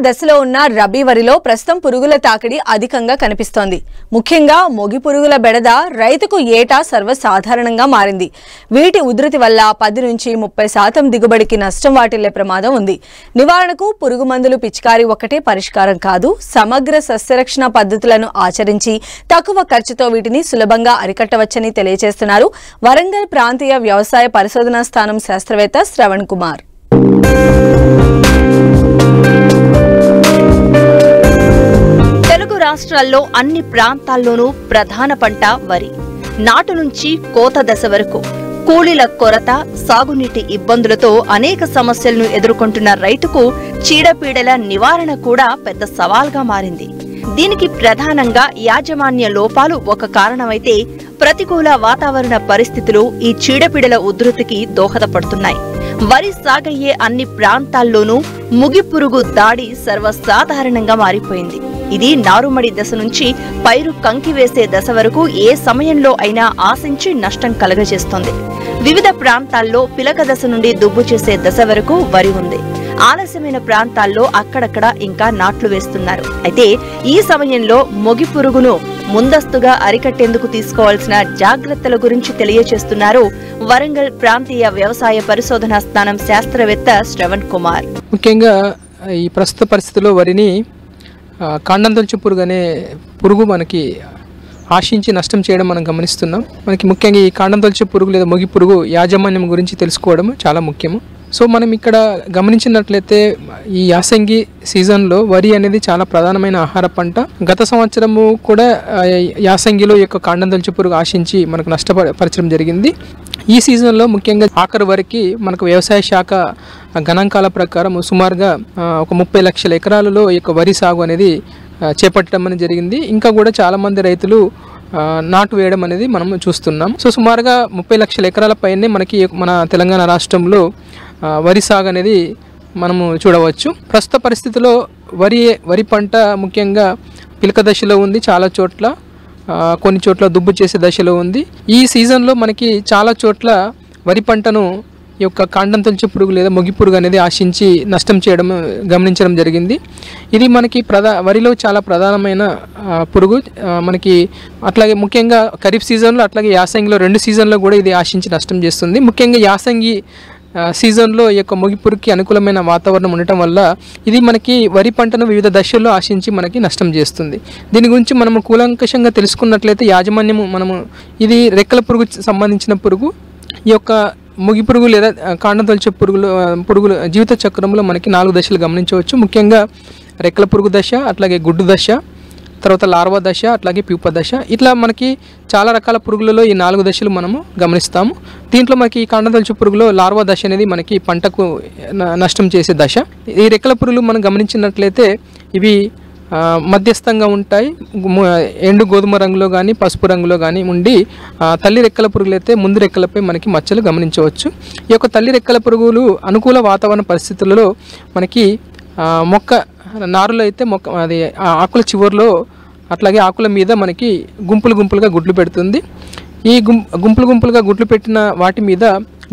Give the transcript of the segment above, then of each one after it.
దశలో ఉన్న రబీ వరిలో ప్రస్తుతం పురుగుల తాకిడి అధికంగా కనిపిస్తోంది. ముఖ్యంగా మొగి పురుగుల బెడద రైతుకు ఏటా సర్వసాధారణంగా మారింది. వీటి ఉధృతి వల్ల 10 నుంచి 30% దిగుబడికి నష్టం వాటిల్లే ప్రమాదం ఉంది. నివారణకు పురుగు మందులు పిచికారీ ఒక్కటే పరిష్కారం కాదు. సమగ్ర సస్యరక్షణ పద్ధతులను ఆచరించి తక్కువ ఖర్చుతో వీటిని సులభంగా అరికట్టవచ్చని తెలియజేస్తున్నారు వరంగల్ ప్రాంతీయ వ్యవసాయ పరిశోధనా స్థానం శాస్త్రవేత్త శ్రవణ్ కుమార్. తెలుగు రాష్ట్రాల్లో అన్ని ప్రాంతాల్లోనూ ప్రధాన పంట వరి. నాటు నుంచి కోత దశ వరకు కూలీల కొరత, సాగునీటి ఇబ్బందులతో అనేక సమస్యలను ఎదుర్కొంటున్న రైతుకు చీడపీడల నివారణ కూడా పెద్ద సవాల్గా మారింది. దీనికి ప్రధానంగా యాజమాన్య లోపాలు ఒక కారణమైతే, ప్రతికూల వాతావరణ పరిస్థితులు ఈ చీడపీడల ఉధృతికి దోహదపడుతున్నాయి. వరి సాగయ్యే అన్ని ప్రాంతాల్లోనూ ముగిపురుగు దాడి సర్వసాధారణంగా మారిపోయింది. ఇది నారుమడి దశ నుంచి పైరు కంకి వేసే దశ వరకు ఏ సమయంలో అయినా ఆశించి నష్టం కలగజేస్తోంది. వివిధ ప్రాంతాల్లో పిలక దశ నుండి దుబ్బు చేసే దశ వరకు వరి ఉంది. ఆలస్యమైన ప్రాంతాల్లో అక్కడక్కడ ఇంకా నాట్లు వేస్తున్నారు. అయితే ఈ సమయంలో మొగి పురుగును ముందస్తుగా అరికట్టేందుకు తీసుకోవాల్సిన జాగ్రత్తల గురించి తెలియజేస్తున్నారు వరంగల్ ప్రాంతీయ వ్యవసాయ పరిశోధనా స్థానం శాస్త్రవేత్త శ్రవణ్ కుమార్. ముఖ్యంగా ఈ ప్రస్తుత పరిస్థితుల్లో వరిని కాండం తొలచు పురుగు అనే పురుగు మనకి ఆశించి నష్టం చేయడం మనం గమనిస్తున్నాం. మనకి ముఖ్యంగా ఈ కాండం తొలచు పురుగు లేదా మొగి పురుగు యాజమాన్యం గురించి తెలుసుకోవడం చాలా ముఖ్యము. సో మనం ఇక్కడ గమనించినట్లయితే ఈ యాసంగి సీజన్లో వరి అనేది చాలా ప్రధానమైన ఆహార పంట. గత సంవత్సరము కూడా యాసంగిలో యొక్క కాండం తొలచు పురుగు ఆశించి మనకు నష్టపరచడం జరిగింది. ఈ సీజన్లో ముఖ్యంగా ఆఖరు వరకు మనకు వ్యవసాయ శాఖ గణాంకాల ప్రకారం సుమారుగా ఒక 30 లక్షల ఎకరాలలో ఈ యొక్క వరి సాగు అనేది చేపట్టడం అనేది జరిగింది. ఇంకా కూడా చాలామంది రైతులు నాటు వేయడం అనేది మనం చూస్తున్నాం. సో సుమారుగా 30 లక్షల ఎకరాల పైనే మనకి మన తెలంగాణ రాష్ట్రంలో వరి సాగు అనేది మనము చూడవచ్చు. ప్రస్తుత పరిస్థితిలో వరి పంట ముఖ్యంగా పిలక దశలో ఉంది. చాలా చోట్ల కొన్ని చోట్ల దుబ్బు చేసే దశలో ఉంది. ఈ సీజన్లో మనకి చాలా చోట్ల వరి పంటను ఈ యొక్క కాండం తొలచు పురుగు లేదా మొగి పురుగు అనేది ఆశించి నష్టం చేయడం గమనించడం జరిగింది. ఇది మనకి వరిలో చాలా ప్రధానమైన పురుగు. మనకి అట్లాగే ముఖ్యంగా ఖరీఫ్ సీజన్లో అట్లాగే యాసంగిలో 2 సీజన్లో కూడా ఇది ఆశించి నష్టం చేస్తుంది. ముఖ్యంగా యాసంగి సీజన్లో ఈ యొక్క మొగి పురుగుకి అనుకూలమైన వాతావరణం ఉండటం వల్ల ఇది మనకి వరి పంటను వివిధ దశల్లో ఆశించి మనకి నష్టం చేస్తుంది. దీని గురించి మనము కూలంకషంగా తెలుసుకున్నట్లయితే మనము ఇది రెక్కల పురుగు సంబంధించిన పురుగు. ఈ యొక్క మొగి పురుగు లేదా కాండం తొలచు పురుగుల జీవిత చక్రంలో మనకి 4 దశలు గమనించవచ్చు. ముఖ్యంగా రెక్కల పురుగు దశ, అట్లాగే గుడ్డు దశ, తర్వాత లార్వా దశ, అట్లాగే ప్యూప దశ. ఇట్లా మనకి చాలా రకాల పురుగులలో ఈ 4 దశలు మనము గమనిస్తాము. దీంట్లో మనకి ఈ కాండం తొలచు పురుగులో లార్వా దశ అనేది మనకి పంటకు నష్టం చేసే దశ. ఈ రెక్కల పురుగులు మనం గమనించినట్లయితే ఇవి మధ్యస్థంగా ఉంటాయి. ఎండు గోధుమ రంగులో కానీ పసుపు రంగులో కానీ ఉండి తల్లి రెక్కల పురుగులు అయితే ముందు రెక్కలపై మనకి మచ్చలు గమనించవచ్చు. ఈ యొక్క తల్లి రెక్కల పురుగులు అనుకూల వాతావరణ పరిస్థితులలో మనకి మొక్క నారులో అయితే అది ఆకుల చివరిలో అట్లాగే ఆకుల మీద మనకి గుంపులుగా గుడ్లు పెడుతుంది. ఈ గుంపులుగా గుడ్లు పెట్టిన వాటి మీద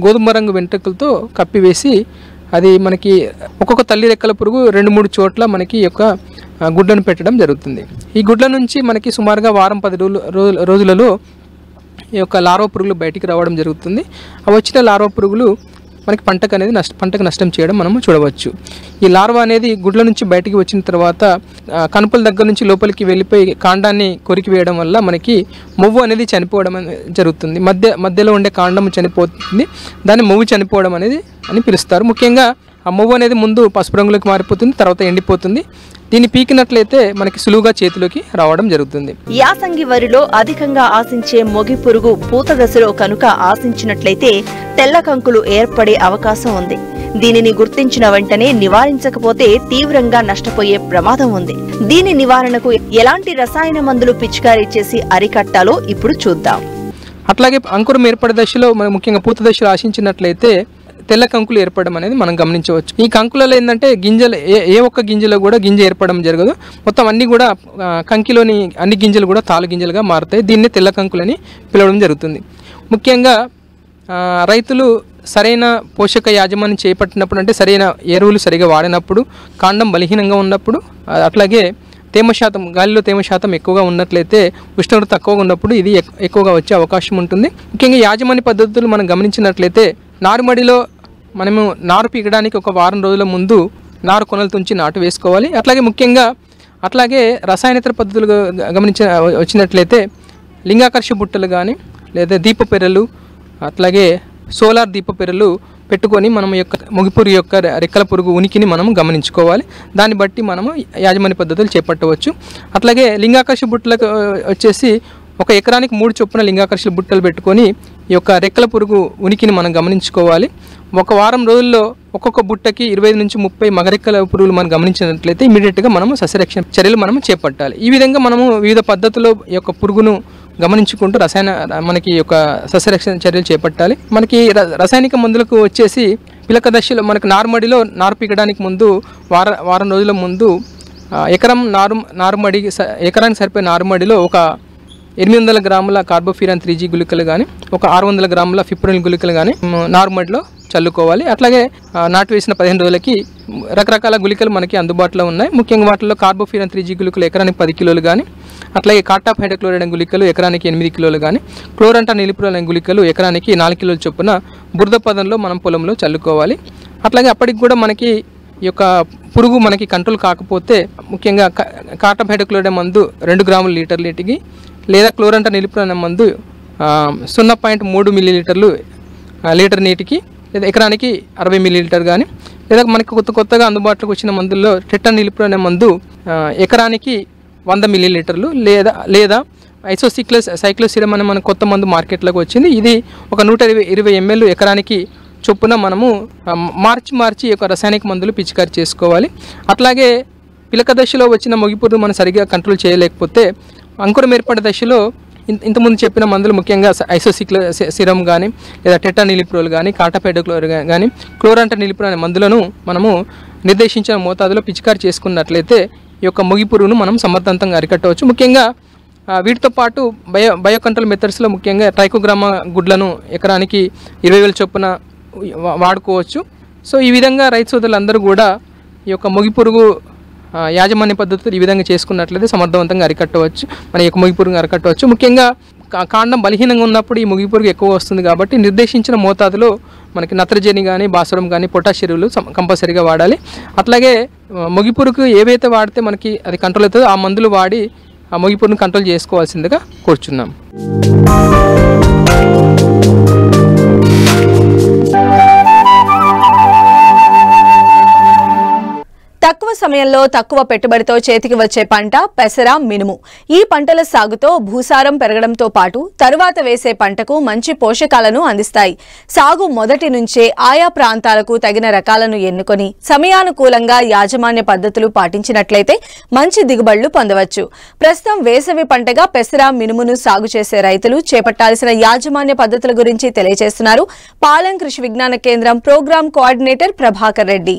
గోధుమ రంగు వెంట్రుకలతో కప్పివేసి అది మనకి ఒక్కొక్క తల్లి రెక్కల పురుగు 2-3 చోట్ల మనకి యొక్క గుడ్లను పెట్టడం జరుగుతుంది. ఈ గుడ్ల నుంచి మనకి సుమారుగా వారం 10 రోజులలో ఈ యొక్క లార్వా పురుగులు బయటికి రావడం జరుగుతుంది. ఆ వచ్చిన లార్వా పురుగులు మనకి పంటకు నష్టం చేయడం మనము చూడవచ్చు. ఈ లార్వా అనేది గుడ్ల నుంచి బయటికి వచ్చిన తర్వాత కనుపుల దగ్గర నుంచి లోపలికి వెళ్ళిపోయి కాండాన్ని కొరికి వేయడం వల్ల మనకి మొవ్వు అనేది చనిపోవడం జరుగుతుంది. మధ్యలో ఉండే కాండం చనిపోతుంది. దాన్ని మొవ్వు చనిపోవడం అని పిలుస్తారు. ముఖ్యంగా ఆ మొవ్వు అనేది ముందు పసుపు రంగులోకి మారిపోతుంది, తర్వాత ఎండిపోతుంది. దీన్ని పీకినట్లయితే మనకి సులువుగా చేతిలోకి రావడం జరుగుతుంది. యాసంగి వరిలో అధికంగా ఆశించే మొగి పురుగు పూత దశలో కనుక ఆశించినట్లయితే తెల్ల కంకులు ఏర్పడే అవకాశం ఉంది. దీనిని గుర్తించిన వెంటనే నివారించకపోతే తీవ్రంగా నష్టపోయే ప్రమాదం ఉంది. దీని నివారణకు ఎలాంటి రసాయన మందులు పిచికారీ చేసి అరికట్టాలో ఇప్పుడు చూద్దాం. అట్లాగే అంకురం ఏర్పడే దశలో మనం ముఖ్యంగా పూత దశలో ఆశించినట్లయితే తెల్ల కంకులు ఏర్పడడం అనేది మనం గమనించవచ్చు. ఈ కంకులలో ఏంటంటే గింజలు ఏ ఒక్క గింజలో కూడా గింజ ఏర్పడడం జరగదు. మొత్తం అన్ని కూడా కంకిలోని అన్ని గింజలు కూడా తాలు గింజలుగా మారుతాయి. దీన్నే తెల్ల కంకులని పిలవడం జరుగుతుంది. ముఖ్యంగా రైతులు సరైన పోషక యాజమాన్యం చేపట్టినప్పుడు, అంటే సరైన ఎరువులు సరిగా వాడినప్పుడు, కాండం బలహీనంగా ఉన్నప్పుడు, అట్లాగే తేమ శాతం, గాలిలో తేమ శాతం ఎక్కువగా ఉన్నట్లయితే, ఉష్ణోగ్రత తక్కువగా ఉన్నప్పుడు ఇది ఎక్కువగా వచ్చే అవకాశం ఉంటుంది. ముఖ్యంగా యాజమాన్య పద్ధతులు మనం గమనించినట్లయితే, నారుమడిలో మనము నారు పీకడానికి ఒక వారం రోజుల ముందు నారు కొనలు తుంచి నాటు వేసుకోవాలి. అట్లాగే రసాయనేతర పద్ధతులు వచ్చినట్లయితే లింగాకర్ష బుట్టలు కానీ లేదా దీప పెర్రలు, అట్లాగే సోలార్ దీప పెర్రలు పెట్టుకొని మనం మొగిపురుగు యొక్క రెక్కల పురుగు ఉనికిని మనం గమనించుకోవాలి. దాన్ని బట్టి మనము యాజమాన్య పద్ధతులు చేపట్టవచ్చు. అట్లాగే లింగాకర్ష బుట్టలకు వచ్చేసి ఒక ఎకరానికి 3 చొప్పున లింగాకర్ష బుట్టలు పెట్టుకొని ఈ యొక్క రెక్కల పురుగు ఉనికిని మనం గమనించుకోవాలి. ఒక వారం రోజుల్లో ఒక్కొక్క బుట్టకి 25 నుంచి 30 మగరెక్కల పురుగులు మనం గమనించినట్లయితే ఇమీడియట్గా మనము సస్యరక్షణ చర్యలు మనము చేపట్టాలి. ఈ విధంగా మనము వివిధ పద్ధతుల్లో ఈ యొక్క పురుగును గమనించుకుంటూ మనకి యొక్క సస్యరక్షణ చర్యలు చేపట్టాలి. మనకి రసాయనిక మందులకు వచ్చేసి పిలక దశలో మనకు నారుమడిలో నారు పీకడానికి ముందు వారం రోజుల ముందు ఎకరానికి సరిపోయే నారుమడిలో ఒక 800 గ్రాముల కార్బోఫ్యూరాన్ 3G గుళికలు కానీ, ఒక 600 గ్రాముల ఫిప్రోనిల్ గుళికలు కానీ నారుమడిలో చల్లుకోవాలి. అట్లాగే నాటు వేసిన 15 రోజులకి రకరకాల గుళికలు మనకి అందుబాటులో ఉన్నాయి. ముఖ్యంగా వాటిలో కార్బోఫ్యూరాన్ 3G గుళికలు ఎకరానికి 10 కిలోలు కానీ, అట్లాగే కార్టాప్ హైడ్రోక్లోరైడ్ గుళికలు ఎకరానికి 8 కిలోలు కానీ, క్లోరంటా నిలిప్రోల్ గుళికలు ఎకరానికి 4 కిలోల చొప్పున బురద పదంలో మనం పొలంలో చల్లుకోవాలి. అట్లాగే అప్పటికి కూడా మనకి ఈ యొక్క పురుగు మనకి కంట్రోల్ కాకపోతే ముఖ్యంగా కార్టాప్ హైడ్రోక్లోరైడ్ మందు 2 గ్రాముల లీటర్ నీటికి, లేదా క్లోరంటా నిలిప్రోల్ మందు 0.3 మిల్లీలీటర్లు లీటర్ నీటికి, లేదా ఎకరానికి 60 మిల్లీలీటర్ కానీ, లేదా మనకి కొత్తగా అందుబాటులోకి వచ్చిన మందుల్లో టెట్రా నిలిప్రోల్ మందు ఎకరానికి 100 మిల్లీలీటర్లు, లేదా సైక్లోసిరమ్ అనే మన కొత్త మందు మార్కెట్లోకి వచ్చింది. ఇది ఒక 120 ml ఎకరానికి చొప్పున మనము మార్చి యొక్క రసాయనిక మందులు పిచికారి చేసుకోవాలి. అట్లాగే పిలక దశలో వచ్చిన మొగిపురుగు మనం సరిగ్గా కంట్రోల్ చేయలేకపోతే అంకురం ఏర్పడే దశలో ఇంతకుముందు చెప్పిన మందులు ముఖ్యంగా ఐసోసిక్లోసిరమ్ కానీ, లేదా టెట్రా నిలిప్రోల్ కానీ, కార్టాప్ హైడ్రోక్లోరైడ్ కానీ, క్లోరంటా నిలిప్రోల్ అనే మందులను మనము నిర్దేశించిన మోతాదులో పిచికారి చేసుకున్నట్లయితే ఈ యొక్క మొగిపురుగును మనం సమర్థవంతంగా అరికట్టవచ్చు. ముఖ్యంగా వీటితో పాటు బయో కంట్రోల్ మెథడ్స్లో ముఖ్యంగా ట్రైకోగ్రామా గుడ్లను ఎకరానికి 20,000 చొప్పున వాడుకోవచ్చు. సో ఈ విధంగా రైతు సోదరులందరూ కూడా ఈ యొక్క మొగిపురుగు యాజమాన్య పద్ధతులు ఈ విధంగా చేసుకున్నట్లయితే సమర్థవంతంగా అరికట్టవచ్చు, మన యొక్క మొగిపురుగును అరికట్టవచ్చు. ముఖ్యంగా కాండం బలహీనంగా ఉన్నప్పుడు ఈ మొగిపురుగు ఎక్కువ వస్తుంది కాబట్టి నిర్దేశించిన మోతాదులో మనకి నత్రజని కానీ, భాస్వరం కానీ, పొటాష్ ఎరువులు కంపల్సరీగా వాడాలి. అట్లాగే మొగిపురుగు ఏవైతే వాడితే మనకి అది కంట్రోల్ అవుతుందో ఆ మందులు వాడి ఆ మొగిపురుగును కంట్రోల్ చేసుకోవాల్సిందిగా కోరుచున్నాం. తక్కువ సమయంలో తక్కువ పెట్టుబడితో చేతికి వచ్చే పంట పెసర, మినుము. ఈ పంటల సాగుతో భూసారం పెరగడంతో పాటు తరువాత వేసే పంటకు మంచి పోషకాలను అందిస్తాయి. సాగు మొదటి నుంచే ఆయా ప్రాంతాలకు తగిన రకాలను ఎన్నుకొని సమయానుకూలంగా యాజమాన్య పద్ధతులు పాటించినట్లయితే మంచి దిగుబడులు పొందవచ్చు. ప్రస్తుతం వేసవి పంటగా పెసర, మినుమును సాగు చేసే రైతులు చేపట్టాల్సిన యాజమాన్య పద్ధతుల గురించి తెలియజేస్తున్నారు పాలెం కృషి విజ్ఞాన కేంద్రం ప్రోగ్రాం కోఆర్డినేటర్ ప్రభాకర్ రెడ్డి.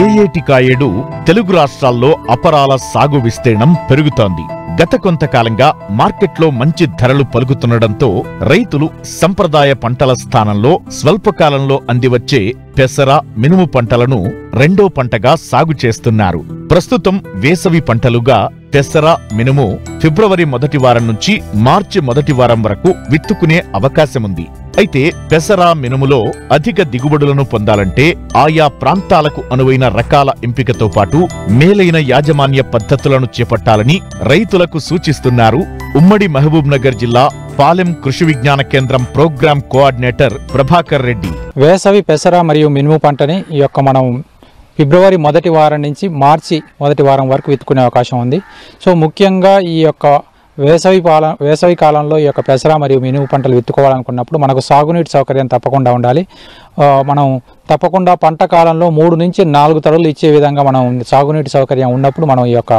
ఏయేటి కాయేడు తెలుగు రాష్ట్రాల్లో అపరాల సాగు విస్తీర్ణం పెరుగుతోంది. గత కొంతకాలంగా మార్కెట్లో మంచి ధరలు పలుకుతుండటంతో రైతులు సంప్రదాయ పంటల స్థానంలో స్వల్పకాలంలో అందివచ్చే పెసర, మినుము పంటలను రెండో పంటగా సాగు చేస్తున్నారు. ప్రస్తుతం వేసవి పంటలుగా పెసర, మినుము ఫిబ్రవరి మొదటి వారం నుంచి మార్చి మొదటి వారం వరకు విత్తుకునే అవకాశముంది. అయితే పెసర, మినుములో అధిక దిగుబడులను పొందాలంటే ఆయా ప్రాంతాలకు అనువైన రకాల ఎంపికతో పాటు మేలైన యాజమాన్య పద్ధతులను చేపట్టాలని రైతులకు సూచిస్తున్నారు ఉమ్మడి మహబూబ్ నగర్ జిల్లా పాలెం కృషి విజ్ఞాన కేంద్రం ప్రోగ్రాం కోఆర్డినేటర్ ప్రభాకర్ రెడ్డి. వేసవి పెసర మరియు మినుము పంటని ఈ యొక్క మనం ఫిబ్రవరి మొదటి వారం నుంచి మార్చి మొదటి వారం వరకు విత్తుకునే అవకాశం ఉంది. సో ముఖ్యంగా ఈ యొక్క వేసవి కాలంలో ఈ యొక్క పెసర మరియు మినుము పంటలు విత్తుకోవాలనుకున్నప్పుడు మనకు సాగునీటి సౌకర్యం తప్పకుండా ఉండాలి. మనం తప్పకుండా పంట కాలంలో 3 నుంచి 4 తడులు ఇచ్చే విధంగా మనం సాగునీటి సౌకర్యం ఉన్నప్పుడు మనం ఈ యొక్క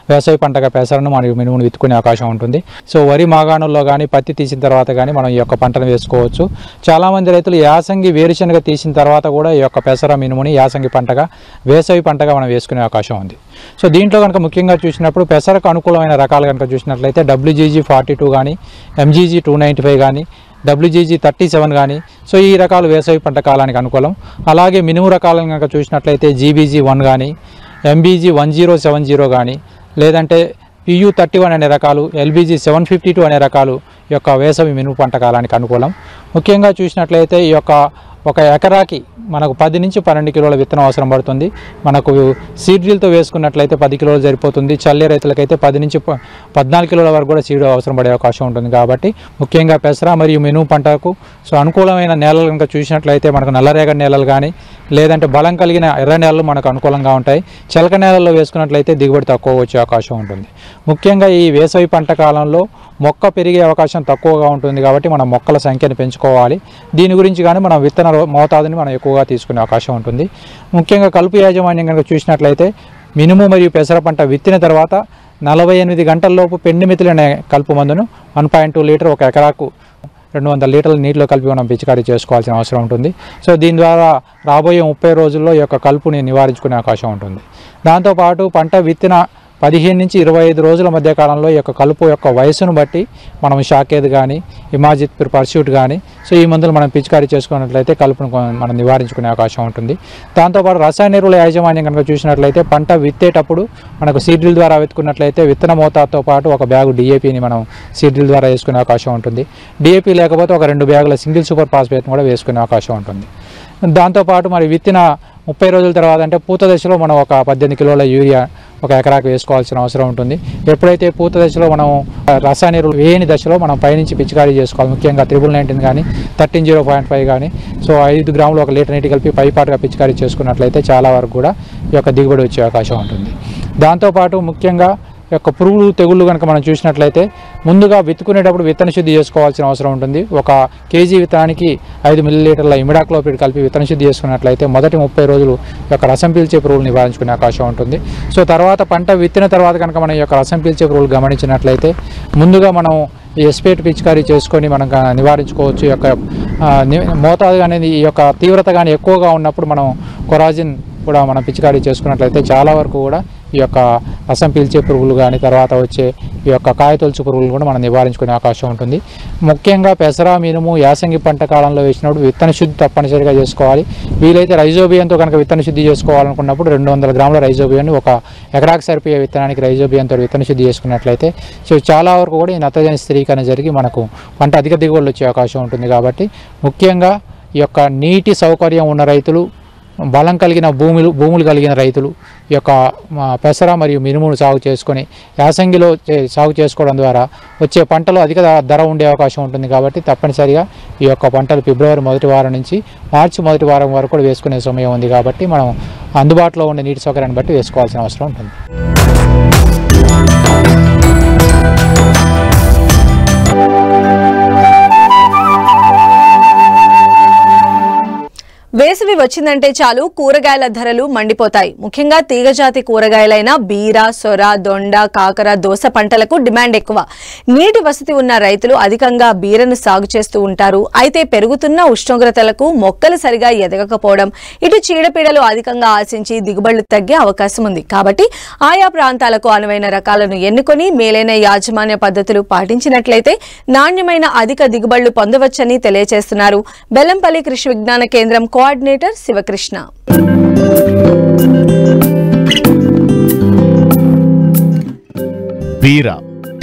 వేసవి పంటగా పెసరను మరియు మినుమును విత్తుకునే అవకాశం ఉంటుంది. సో వరి మాగాణుల్లో కానీ పత్తి తీసిన తర్వాత కానీ మనం ఈ యొక్క పంటను వేసుకోవచ్చు. చాలామంది రైతులు యాసంగి వేరుశనగ తీసిన తర్వాత కూడా ఈ యొక్క పెసర మినుముని యాసంగి పంటగా వేసవి పంటగా మనం వేసుకునే అవకాశం ఉంది. సో దీంట్లో కనుక ముఖ్యంగా చూసినప్పుడు పెసరకు అనుకూలమైన రకాలు కనుక చూసినట్లయితే WGG 42 కానీ MGG 295 కానీ WGG 37 కానీ సో ఈ రకాలు వేసవి పంట కాలానికి అనుకూలం. అలాగే మినుము రకాలను కనుక చూసినట్లయితే GBG 1 కానీ MBG 1070 కానీ లేదంటే PU 31 అనే రకాలు LBG 752 అనే రకాలు ఈ యొక్క వేసవి మినుము పంట కాలానికి అనుకూలం. ముఖ్యంగా చూసినట్లయితే ఈ యొక్క ఒక ఎకరాకి మనకు 10 నుంచి 12 కిలోల విత్తనం అవసరం పడుతుంది. మనకు సీడ్ డ్రిల్తో వేసుకున్నట్లయితే 10 కిలోలు సరిపోతుంది. చల్లే రైతులకైతే 10 నుంచి 14 కిలోల వరకు కూడా సీడ్ అవసరం పడే అవకాశం ఉంటుంది. కాబట్టి ముఖ్యంగా పెసర మరియు మినుము పంటకు సో అనుకూలమైన నేలలు కనుక చూసినట్లయితే మనకు నల్లరేగడి నేలలు కానీ లేదంటే బలం కలిగిన ఎర్ర నేలలు మనకు అనుకూలంగా ఉంటాయి. చెలక నేలల్లో వేసుకున్నట్లయితే దిగుబడి తక్కువ వచ్చే అవకాశం ఉంటుంది. ముఖ్యంగా ఈ వేసవి పంట కాలంలో మొక్క పెరిగే అవకాశం తక్కువగా ఉంటుంది కాబట్టి మనం మొక్కల సంఖ్యను పెంచుకోవాలి. దీని గురించి కానీ మనం విత్తన మోతాదుని మనం ఎక్కువగా తీసుకునే అవకాశం ఉంటుంది. ముఖ్యంగా కలుపు యాజమాన్యం కనుక చూసినట్లయితే మినుము మరియు పెసర పంట విత్తిన తర్వాత 48 గంటల్లోపు పెండిమిథిలిన్ అనే కలుపు మందును 1.2 లీటర్ ఒక ఎకరాకు 200 లీటర్ల నీటిలో కలిపి మనం పిచికారీ చేసుకోవాల్సిన అవసరం ఉంటుంది. సో దీని ద్వారా రాబోయే 30 రోజుల్లో ఈ యొక్క కలుపుని నివారించుకునే అవకాశం ఉంటుంది. దాంతోపాటు పంట విత్తిన 15 నుంచి 25 రోజుల మధ్య కాలంలో ఈ యొక్క కలుపు యొక్క వయసును బట్టి మనం షాకేద్ కానీ ఇమాజిత్ పర్స్యూట్ కానీ సో ఈ మందులు మనం పిచికారీ చేసుకున్నట్లయితే కలుపును మనం నివారించుకునే అవకాశం ఉంటుంది. దాంతోపాటు రసాయన ఎరువుల యాజమాన్యం కనుక చూసినట్లయితే పంట విత్తేటప్పుడు మనకు సీడ్ డ్రిల్ ద్వారా విత్తుకున్నట్లయితే విత్తన మోతాదుతో పాటు ఒక బ్యాగు DAPని మనం సీడ్ డ్రిల్ ద్వారా వేసుకునే అవకాశం ఉంటుంది. DAP లేకపోతే ఒక 2 బ్యాగుల సింగిల్ సూపర్ ఫాస్ఫేట్ కూడా వేసుకునే అవకాశం ఉంటుంది. దాంతోపాటు మరి విత్తిన 30 రోజుల తర్వాత అంటే పూత దశలో మనం ఒక 18 కిలోల యూరియా ఒక ఎకరాకు వేసుకోవాల్సిన అవసరం ఉంటుంది. ఎప్పుడైతే పూత దశలో మనం రసాయన ఎరువులు వేయని దశలో మనం పైనుంచి పిచికారీ చేసుకోవాలి. ముఖ్యంగా 19 కానీ 13-0.5 కానీ సో 5 గ్రాములు 1 లీటర్ నీటి కలిపి పైపాటుగా పిచికారీ చేసుకున్నట్లయితే చాలా వరకు కూడా ఈ యొక్క దిగుబడి వచ్చే అవకాశం ఉంటుంది. దాంతోపాటు ముఖ్యంగా యొక్క పురుగులు తెగుళ్ళు కనుక మనం చూసినట్లయితే ముందుగా విత్తుకునేటప్పుడు విత్తన శుద్ధి చేసుకోవాల్సిన అవసరం ఉంటుంది. ఒక కేజీ విత్తనానికి 5 మిల్లీలీటర్ల ఇమిడాక్లోపిడ్ కలిపి విత్తన శుద్ధి చేసుకున్నట్లయితే మొదటి 30 రోజులు యొక్క రసం పీల్చే పురుగులు నివారించుకునే అవకాశం ఉంటుంది. సో తర్వాత పంట విత్తిన తర్వాత కనుక మనం ఈ యొక్క రసం పీల్చే పురుగులు గమనించినట్లయితే ముందుగా మనం ఈ ఎస్పేట్ పిచికారీ చేసుకొని మనం నివారించుకోవచ్చు. ఈ యొక్క మోతాదు అనేది ఈ యొక్క తీవ్రత కానీ ఎక్కువగా ఉన్నప్పుడు మనం కొరాజిన్ కూడా మనం పిచికారీ చేసుకున్నట్లయితే చాలా వరకు కూడా ఈ యొక్క రసం పీల్చే పురుగులు కానీ తర్వాత వచ్చే ఈ యొక్క కాయతొలుచు పురుగులు కూడా మనం నివారించుకునే అవకాశం ఉంటుంది. ముఖ్యంగా పెసర మినుము యాసంగి పంట కాలంలో వేసినప్పుడు విత్తన శుద్ధి తప్పనిసరిగా చేసుకోవాలి. వీలైతే రైజోబియంతో కనుక విత్తన శుద్ధి చేసుకోవాలనుకున్నప్పుడు 200 గ్రాముల రైజోబియాన్ని ఒక ఎకరాకు సరిపోయే విత్తనానికి రైజోబియంతో విత్తన శుద్ధి చేసుకున్నట్లయితే సో చాలా వరకు కూడా ఈ నత్రజని స్థిరీకరణ జరిగి మనకు పంట అధిక దిగుబడులు వచ్చే అవకాశం ఉంటుంది. కాబట్టి ముఖ్యంగా ఈ యొక్క నీటి సౌకర్యం ఉన్న రైతులు బలం కలిగిన భూములు కలిగిన రైతులు ఈ యొక్క పెసర మరియు మినుమును సాగు చేసుకొని యాసంగిలో సాగు చేసుకోవడం ద్వారా వచ్చే పంటలో అధిక ధర ఉండే అవకాశం ఉంటుంది. కాబట్టి తప్పనిసరిగా ఈ యొక్క పంటలు ఫిబ్రవరి మొదటి వారం నుంచి మార్చి మొదటి వారం వరకు కూడా వేసుకునే సమయం ఉంది. కాబట్టి మనం అందుబాటులో ఉండే నీటి సౌకర్యాన్ని బట్టి వేసుకోవాల్సిన అవసరం ఉంటుంది. వేసవి వచ్చిందంటే చాలు కూరగాయల ధరలు మండిపోతాయి. ముఖ్యంగా తీగజాతి కూరగాయలైన బీర, సొర, దొండ, కాకర, దోస పంటలకు డిమాండ్ ఎక్కువ. నీటి వసతి ఉన్న రైతులు అధికంగా బీరను సాగు చేస్తూ ఉంటారు. అయితే పెరుగుతున్న ఉష్ణోగ్రతలకు మొక్కలు సరిగా ఎదగకపోవడం, ఇటు చీడపీడలు అధికంగా ఆశించి దిగుబడులు తగ్గే అవకాశం ఉంది. కాబట్టి ఆయా ప్రాంతాలకు అనువైన రకాలను ఎన్నుకొని మేలైన యాజమాన్య పద్ధతులు పాటించినట్లయితే నాణ్యమైన అధిక దిగుబడులు పొందవచ్చని తెలియజేస్తున్నారు బెల్లంపల్లి కృషి విజ్ఞాన కేంద్రం కోఆర్డినేటర్ శివకృష్ణ. బీర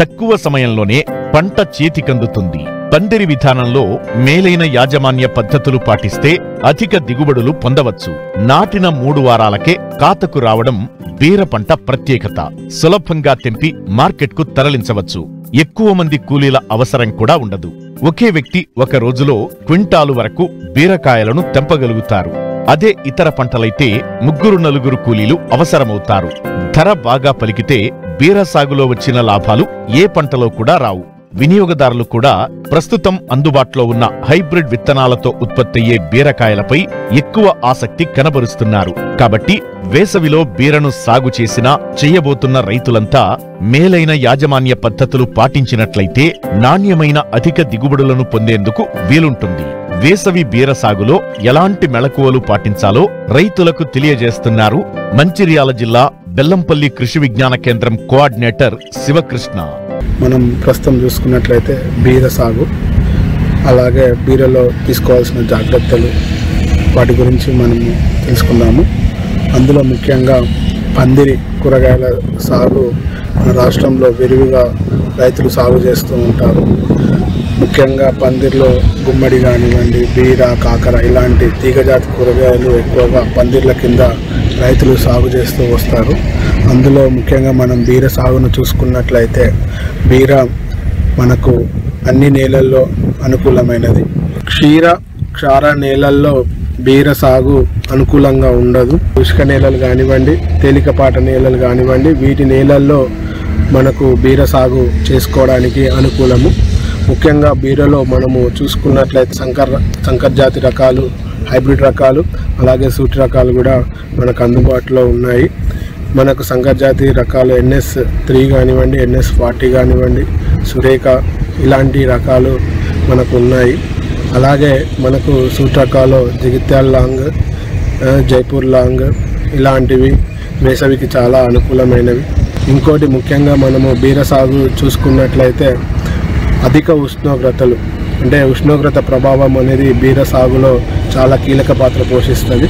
తక్కువ సమయంలోనే పంట చేతికందుతుంది. పందిరి విధానంలో మేలైన యాజమాన్య పద్ధతులు పాటిస్తే అధిక దిగుబడులు పొందవచ్చు. నాటిన 3 వారాలకే కాతకు రావడం బీర పంట ప్రత్యేకత. సులభంగా తెంపి మార్కెట్కు తరలించవచ్చు. ఎక్కువ మంది కూలీల అవసరం కూడా ఉండదు. ఒకే వ్యక్తి ఒక రోజులో క్వింటాలు వరకు బీరకాయలను తెంపగలుగుతారు. అదే ఇతర పంటలైతే 3-4 కూలీలు అవసరమవుతారు. ధర బాగా పలికితే బీర సాగులో వచ్చిన లాభాలు ఏ పంటలో కూడా రావు. వినియోగదారులు కూడా ప్రస్తుతం అందుబాటులో ఉన్న హైబ్రిడ్ విత్తనాలతో ఉత్పత్తయ్యే బీరకాయలపై ఎక్కువ ఆసక్తి కనబరుస్తున్నారు. కాబట్టి వేసవిలో బీరను సాగు చేసినా చేయబోతున్న రైతులంతా మేలైన యాజమాన్య పద్ధతులు పాటించినట్లయితే నాణ్యమైన అధిక దిగుబడులను పొందేందుకు వీలుంటుంది. వేసవి బీర సాగులో ఎలాంటి మెళకువలు పాటించాలో రైతులకు తెలియజేస్తున్నారు మంచిర్యాల జిల్లా బెల్లంపల్లి కృషి విజ్ఞాన కేంద్రం కోఆర్డినేటర్ శివకృష్ణ. మనం ప్రస్తుతం చూసుకున్నట్లయితే బీర సాగు, అలాగే బీరలో తీసుకోవాల్సిన జాగ్రత్తలు, వాటి గురించి మనము తెలుసుకుందాము. అందులో ముఖ్యంగా పందిరి కూరగాయల సాగు మన రాష్ట్రంలో విరివిగా రైతులు సాగు చేస్తూ ఉంటారు. ముఖ్యంగా పందిర్లో గుమ్మడి కానివ్వండి, బీర, కాకర ఇలాంటి తీగజాతి కూరగాయలు ఎక్కువగా పందిర్ల కింద రైతులు సాగు చేస్తూ వస్తారు. అందులో ముఖ్యంగా మనం బీర సాగును చూసుకున్నట్లయితే బీర మనకు అన్ని నేలల్లో అనుకూలమైనది. క్షార నేలల్లో బీర సాగు అనుకూలంగా ఉండదు. ఇసుక నేలలు కానివ్వండి, తేలికపాట నేలలు కానివ్వండి, వీటి నేలల్లో మనకు బీర సాగు చేసుకోవడానికి అనుకూలము. ముఖ్యంగా బీరలో మనము చూసుకున్నట్లయితే సంకర్ జాతి రకాలు, హైబ్రిడ్ రకాలు, అలాగే సూటి రకాలు కూడా మనకు అందుబాటులో ఉన్నాయి. మనకు సంకర్ జాతి రకాలు NS3 కానివ్వండి, NS40 కానివ్వండి, సురేఖ ఇలాంటి రకాలు మనకు ఉన్నాయి. అలాగే మనకు సూట్ రకాలు జగిత్యాల లాంగ్, జైపూర్ లాంగ్ ఇలాంటివి వేసవికి చాలా అనుకూలమైనవి. ఇంకోటి ముఖ్యంగా మనము బీర సాగు చూసుకున్నట్లయితే అధిక ఉష్ణోగ్రతలు, అంటే ఉష్ణోగ్రత ప్రభావం అనేది బీర సాగులో చాలా కీలక పాత్ర పోషిస్తుంది.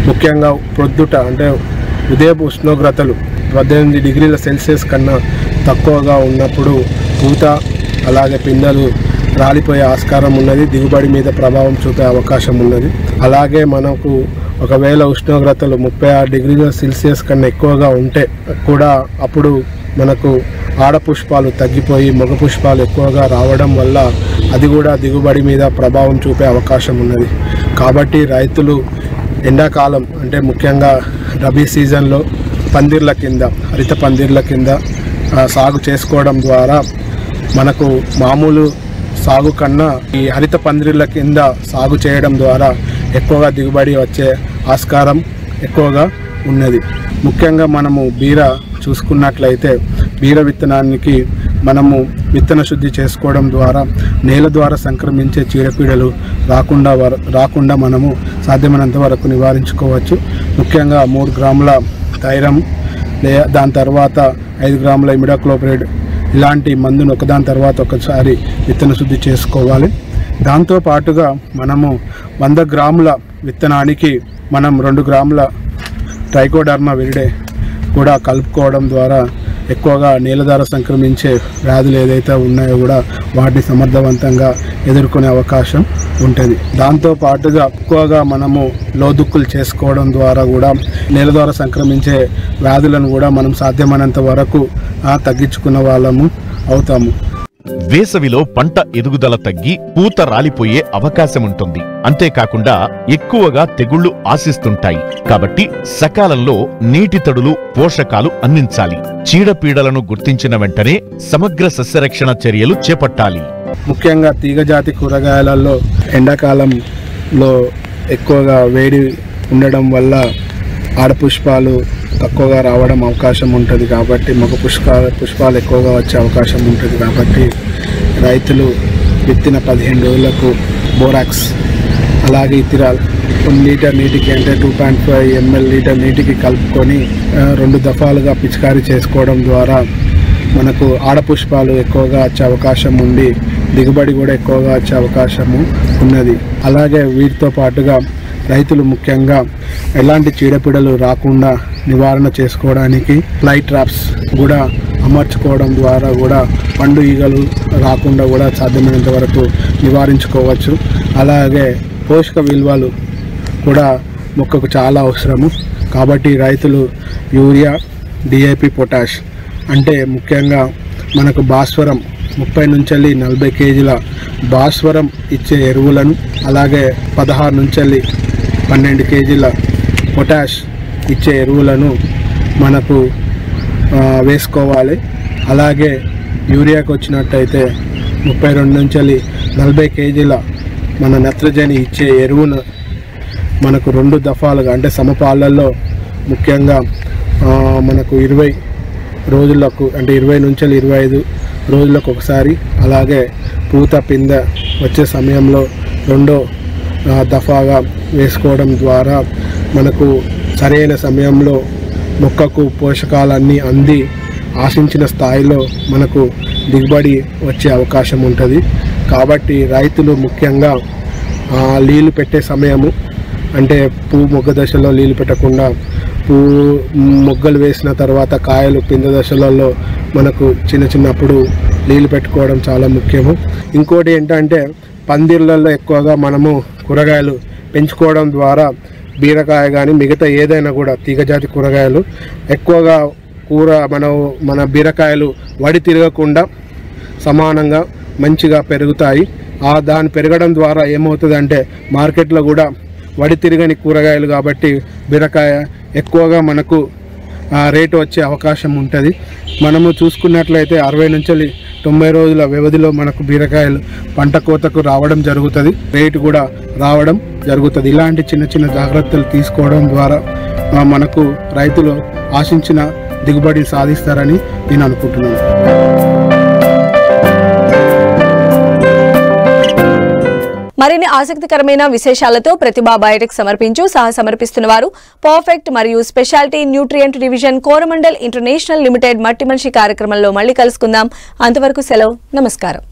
ముఖ్యంగా ప్రొద్దుట అంటే ఉదయపు ఉష్ణోగ్రతలు 18 డిగ్రీల సెల్సియస్ కన్నా తక్కువగా ఉన్నప్పుడు పూత అలాగే పిందెలు రాలిపోయే ఆస్కారం ఉన్నది, దిగుబడి మీద ప్రభావం చూపే అవకాశం ఉన్నది. అలాగే మనకు ఒకవేళ ఉష్ణోగ్రతలు 36 డిగ్రీల సెల్సియస్ కన్నా ఎక్కువగా ఉంటే కూడా అప్పుడు మనకు ఆడపుష్పాలు తగ్గిపోయి మగ పుష్పాలు ఎక్కువగా రావడం వల్ల అది కూడా దిగుబడి మీద ప్రభావం చూపే అవకాశం ఉన్నది. కాబట్టి రైతులు ఎండాకాలం అంటే ముఖ్యంగా రబీ సీజన్లో పందిర్ల కింద, హరిత పందిర్ల కింద సాగు చేసుకోవడం ద్వారా మనకు మామూలు సాగు కన్నా ఈ హరిత పందిర్ల కింద సాగు చేయడం ద్వారా ఎక్కువగా దిగుబడి వచ్చే ఆస్కారం ఎక్కువగా ఉన్నది. ముఖ్యంగా మనము బీర చూసుకున్నట్లయితే బీర విత్తనానికి మనము విత్తన శుద్ధి చేసుకోవడం ద్వారా నేల ద్వారా సంక్రమించే చీడపీడలు రాకుండా మనము సాధ్యమైనంత వరకు నివారించుకోవచ్చు. ముఖ్యంగా 3 గ్రాముల థైరమ్, దాని తర్వాత 5 గ్రాముల ఇమిడాక్లోప్రిడ్ ఇలాంటి మందును ఒకదాని తర్వాత ఒకసారి విత్తన శుద్ధి చేసుకోవాలి. దాంతో పాటుగా మనము 100 గ్రాముల విత్తనానికి మనం 2 గ్రాముల ట్రైకోడర్మా విరిడే కూడా కలుపుకోవడం ద్వారా ఎక్కువగా నేల ద్వారా సంక్రమించే వ్యాధులు ఏదైతే ఉన్నాయో కూడా వాటిని సమర్థవంతంగా ఎదుర్కొనే అవకాశం ఉంటుంది. దాంతో పాటుగా ఎక్కువగా మనము లోదుక్కులు చేసుకోవడం ద్వారా కూడా నేల ద్వారా సంక్రమించే వ్యాధులను కూడా మనం సాధ్యమైనంత వరకు తగ్గించుకున్న వాళ్ళము అవుతాము. వేసవిలో పంట ఎదుగుదల తగ్గి పూత రాలిపోయే అవకాశముంటుంది. అంతేకాకుండా ఎక్కువగా తెగుళ్లు ఆశిస్తుంటాయి. కాబట్టి సకాలంలో నీటి తడులు, పోషకాలు అందించాలి. చీడపీడలను గుర్తించిన వెంటనే సమగ్ర సస్యరక్షణ చర్యలు చేపట్టాలి. ముఖ్యంగా తీగజాతి కూరగాయలలో ఎండాకాలంలో ఎక్కువగా వేడి ఉండడం వల్ల ఆడపుష్పాలు తక్కువగా రావడం అవకాశం ఉంటుంది. కాబట్టి మగ పుష్పాలు ఎక్కువగా వచ్చే అవకాశం ఉంటుంది. కాబట్టి రైతులు విత్తిన 15 రోజులకు బోరాక్స్ అలాగే ఇథిరాల్ 1 లీటర్ నీటికి అంటే 2.5 ml లీటర్ నీటికి కలుపుకొని 2 దఫాలుగా పిచికారీ చేసుకోవడం ద్వారా మనకు ఆడపుష్పాలు ఎక్కువగా వచ్చే అవకాశం ఉంది, దిగుబడి కూడా ఎక్కువగా వచ్చే అవకాశము ఉన్నది. అలాగే వీటితో పాటుగా రైతులు ముఖ్యంగా ఎలాంటి చీడపీడలు రాకుండా నివారణ చేసుకోవడానికి ఫ్లై ట్రాప్స్ కూడా అమర్చుకోవడం ద్వారా కూడా పండు ఈగలు రాకుండా కూడా సాధ్యమైనంత వరకు నివారించుకోవచ్చు. అలాగే పోషక విలువలు కూడా మొక్కకు చాలా అవసరము. కాబట్టి రైతులు యూరియా, DAP, పొటాష్ అంటే ముఖ్యంగా మనకు భాస్వరం 30 నుంచి 40 కేజీల భాస్వరం ఇచ్చే ఎరువులను, అలాగే 16 నుంచి 12 కేజీల పొటాష్ ఇచ్చే ఎరువులను మనకు వేసుకోవాలి. అలాగే యూరియాకి వచ్చినట్టయితే 32 నుంచి 40 కేజీల మన నత్రజని ఇచ్చే ఎరువును మనకు 2 దఫాలుగా అంటే సమపాలల్లో ముఖ్యంగా మనకు 20 రోజులకు అంటే 20 నుంచి 25 రోజులకు ఒకసారి, అలాగే పూత పిందె వచ్చే సమయంలో 2వ దఫాగా వేసుకోవడం ద్వారా మనకు సరైన సమయంలో మొక్కకు పోషకాలన్నీ అంది ఆశించిన స్థాయిలో మనకు దిగుబడి వచ్చే అవకాశం ఉంటుంది. కాబట్టి రైతులు ముఖ్యంగా నీళ్ళు పెట్టే సమయము అంటే పువ్వు మొగ్గ దశలో నీళ్ళు పెట్టకుండా మొగ్గలు వేసిన తర్వాత కాయలు పిందె దశలలో మనకు చిన్నప్పుడు నీళ్ళు పెట్టుకోవడం చాలా ముఖ్యము. ఇంకోటి ఏంటంటే పందిర్లలో ఎక్కువగా మనము కూరగాయలు పెంచుకోవడం ద్వారా బీరకాయ కానీ మిగతా ఏదైనా కూడా తీగజాతి కూరగాయలు ఎక్కువగా మన బీరకాయలు వడి తిరగకుండా సమానంగా మంచిగా పెరుగుతాయి. దాని పెరగడం ద్వారా ఏమవుతుందంటే మార్కెట్లో కూడా వడి తిరగని కూరగాయలు కాబట్టి బీరకాయ ఎక్కువగా మనకు రేటు వచ్చే అవకాశం ఉంటుంది. మనము చూసుకున్నట్లయితే 60 నుంచి 90 రోజుల వ్యవధిలో మనకు బీరకాయలు పంట కోతకు రావడం జరుగుతుంది, రేటు కూడా రావడం జరుగుతుంది. ఇలాంటి చిన్న జాగ్రత్తలు తీసుకోవడం ద్వారా మనకు రైతులు ఆశించిన దిగుబడి సాధిస్తారని నేను అనుకుంటున్నాను. మరిన్ని ఆసక్తికరమైన విశేషాలతో ప్రతిభా బయోటెక్ సమర్పిస్తున్న వారు పర్ఫెక్ట్ మరియు speciality nutrient division Coromandel international limited మట్టి మనిషి కార్యక్రమంలో మళ్ళీ కలుసుకుందాం. అంతవరకు సెలవు, నమస్కారం.